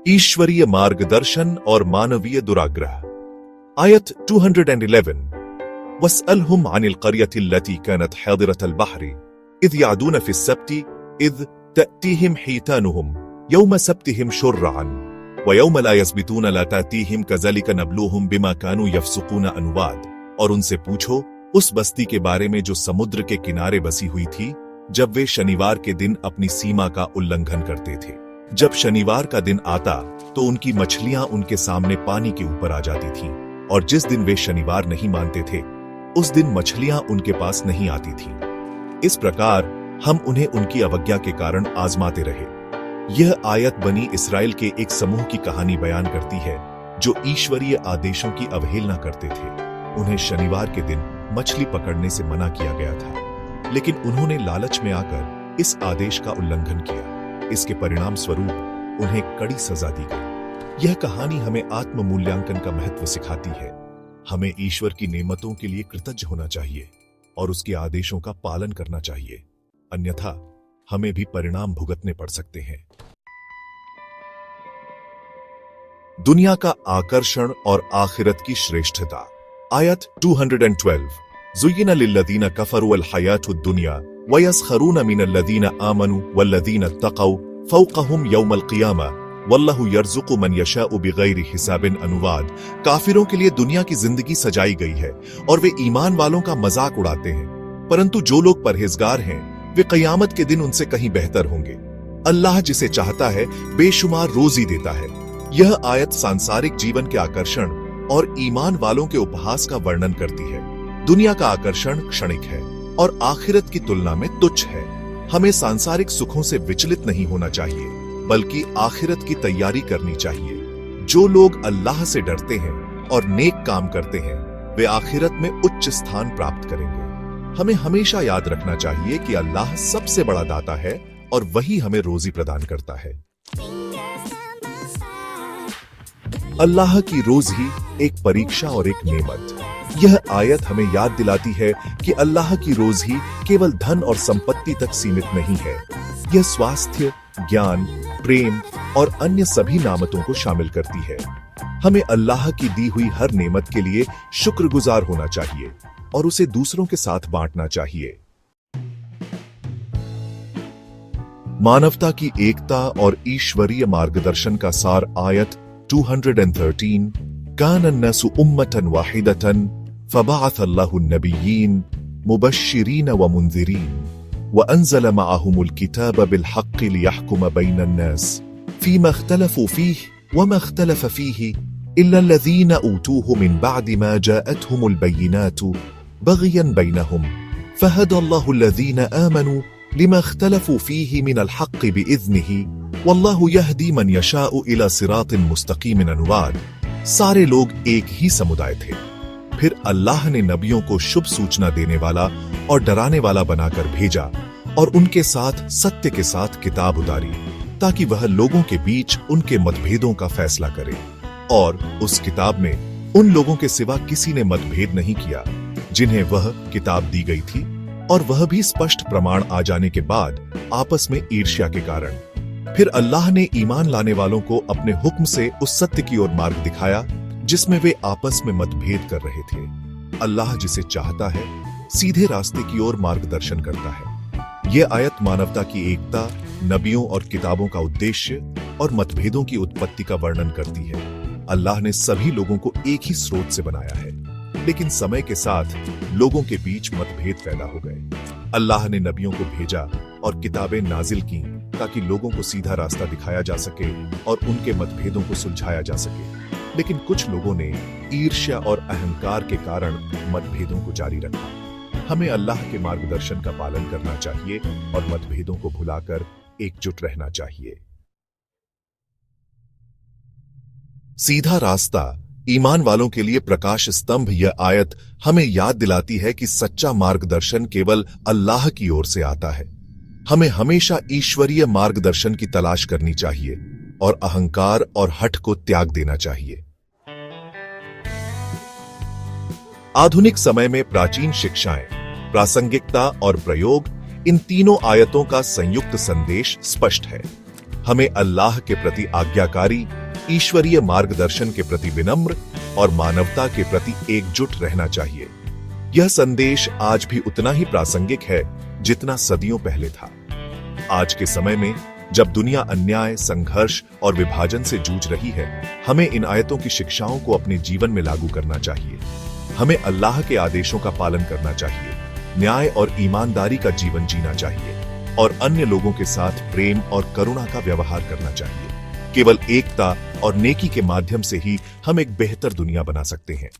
ईश्वरीय मार्गदर्शन और मानवीय दुराग्रह। आयत 211 वस्अलहुम अनिल क़र्यति अल्लती कानत हादिरतल बहरी इज़ यादून फ़िस्सब्ति इज़ तअतीहिम हीतानुहुम यौम सब्तिहिम शुर्रअन व यौम ला यस्बितून ला तातीहिम कज़लिक नब्लूहुम बिमा कानू यफ़्सुकून अनुवाद। और उनसे पूछो उस बस्ती के बारे में जो समुद्र के किनारे बसी हुई थी, जब वे शनिवार के दिन अपनी सीमा का उल्लंघन करते थे। जब शनिवार का दिन आता तो उनकी मछलियां उनके सामने पानी के ऊपर आ जाती थीं, और जिस दिन वे शनिवार नहीं मानते थे उस दिन मछलियां उनके पास नहीं आती थीं। इस प्रकार हम उन्हें उनकी अवज्ञा के कारण आजमाते रहे। यह आयत बनी इस्राएल के एक समूह की कहानी बयान करती है जो ईश्वरीय आदेशों की अवहेलना करते थे। उन्हें शनिवार के दिन मछली पकड़ने से मना किया गया था, लेकिन उन्होंने लालच में आकर इस आदेश का उल्लंघन किया। इसके परिणाम स्वरूप उन्हें कड़ी सजा दी गई। यह कहानी हमें आत्म मूल्यांकन का महत्व सिखाती है। हमें ईश्वर की नेमतों के लिए कृतज्ञ होना चाहिए और उसके आदेशों का पालन करना चाहिए, अन्यथा हमें भी परिणाम भुगतने पड़ सकते हैं। दुनिया का आकर्षण और आखिरत की श्रेष्ठता। आयत 212 ज़ुय्यिना लिल्लज़ीना कफ़रू अल हयातुद दुनिया व यस्खरून मिनल लज़ीना आमनू वल्लज़ीना तक़ौ फ़ौक़हुम यौमल क़ियामा वल्लाहु यर्ज़ुक़ु मन यशाउ बिग़ैरि हिसाबिन। अनुवाद। काफिरों के लिए दुनिया की जिंदगी सजाई गई है और वे ईमान वालों का मजाक उड़ाते हैं, परंतु जो लोग परहेजगार हैं वे क़यामत के दिन उनसे कहीं बेहतर होंगे। अल्लाह जिसे चाहता है बेशुमार रोज़ी देता है। यह आयत सांसारिक जीवन के आकर्षण और ईमान वालों के उपहास का वर्णन करती है। दुनिया का आकर्षण क्षणिक है और आखिरत की तुलना में तुच्छ है। हमें सांसारिक सुखों से विचलित नहीं होना चाहिए, बल्कि आखिरत की तैयारी करनी चाहिए। जो लोग अल्लाह से डरते हैं और नेक काम करते हैं वे आखिरत में उच्च स्थान प्राप्त करेंगे। हमें हमेशा याद रखना चाहिए कि अल्लाह सबसे बड़ा दाता है और वही हमें रोजी प्रदान करता है। अल्लाह की रोजी एक परीक्षा और एक नेमत। यह आयत हमें याद दिलाती है कि अल्लाह की रोजी केवल धन और संपत्ति तक सीमित नहीं है। यह स्वास्थ्य, ज्ञान, प्रेम और अन्य सभी नामतों को शामिल करती है। हमें अल्लाह की दी हुई हर नेमत के लिए शुक्रगुजार होना चाहिए और उसे दूसरों के साथ बांटना चाहिए। मानवता की एकता और ईश्वरीय मार्गदर्शन का सार। आयत 213 कान अन्नासु उम्मतन वाहिदतन फबअथ अल्लाहु नबिय्यीन मुबश्शिरीन व मुंज़िरीन व अंज़ल मअहुमुल किताब बिल हक़्क़ि लियहकुम बैनन नास फ़ीमा इख्तलफ़ू फ़ीहि व मा इख्तलफ़ फ़ीहि इल्ला अल्लज़ीना ऊतूहु मिन बअदि मा जाअतहुमुल बय्यिनातु बग़यन बैनहुम फ़हदा अल्लाहु अल्लज़ीना आमनू लिमा इख्तलफ़ू फ़ीहि मिनल हक़्क़ि बिइज़्निहि वल्लाहु यहदी मन यशाउ इला सिरातिन मुस्तक़ीमिन। अनुवाद। सारे लोग एक ही समुदाय थे, फिर अल्लाह ने नबियों को शुभ सूचना देने वाला और डराने वाला बनाकर भेजा और उनके साथ सत्य के साथ किताब उतारी ताकि वह लोगों के बीच उनके मतभेदों का फैसला करे। और उस किताब में उन लोगों के सिवा किसी ने मतभेद नहीं किया जिन्हें वह किताब दी गई थी, और वह भी स्पष्ट प्रमाण आ जाने के बाद आपस में ईर्ष्या के कारण। फिर अल्लाह ने ईमान लाने वालों को अपने हुक्म से उस सत्य की ओर मार्ग दिखाया जिसमें वे आपस में मतभेद कर रहे थे। अल्लाह जिसे चाहता है सीधे रास्ते की ओर मार्गदर्शन करता है। यह आयत मानवता की एकता, नबियों और किताबों का उद्देश्य और मतभेदों की उत्पत्ति का वर्णन करती है। अल्लाह ने सभी लोगों को एक ही स्रोत से बनाया है, लेकिन समय के साथ लोगों के बीच मतभेद पैदा हो गए। अल्लाह ने नबियों को भेजा और किताबें नाजिल की ताकि लोगों को सीधा रास्ता दिखाया जा सके और उनके मतभेदों को सुलझाया जा सके। लेकिन कुछ लोगों ने ईर्ष्या और अहंकार के कारण मतभेदों को जारी रखा। हमें अल्लाह के मार्गदर्शन का पालन करना चाहिए और मतभेदों को भुलाकर एकजुट रहना चाहिए। सीधा रास्ता, ईमान वालों के लिए प्रकाश स्तंभ। यह आयत हमें याद दिलाती है कि सच्चा मार्गदर्शन केवल अल्लाह की ओर से आता है। हमें हमेशा ईश्वरीय मार्गदर्शन की तलाश करनी चाहिए और अहंकार और हठ को त्याग देना चाहिए। आधुनिक समय में प्राचीन शिक्षाएं, प्रासंगिकता और प्रयोग, इन तीनों आयतों का संयुक्त संदेश स्पष्ट है। हमें अल्लाह के प्रति आज्ञाकारी, ईश्वरीय मार्गदर्शन के प्रति विनम्र और मानवता के प्रति एकजुट रहना चाहिए। यह संदेश आज भी उतना ही प्रासंगिक है जितना सदियों पहले था। आज के समय में जब दुनिया अन्याय, संघर्ष और विभाजन से जूझ रही है, हमें इन आयतों की शिक्षाओं को अपने जीवन में लागू करना चाहिए। हमें अल्लाह के आदेशों का पालन करना चाहिए, न्याय और ईमानदारी का जीवन जीना चाहिए और अन्य लोगों के साथ प्रेम और करुणा का व्यवहार करना चाहिए। केवल एकता और नेकी के माध्यम से ही हम एक बेहतर दुनिया बना सकते हैं।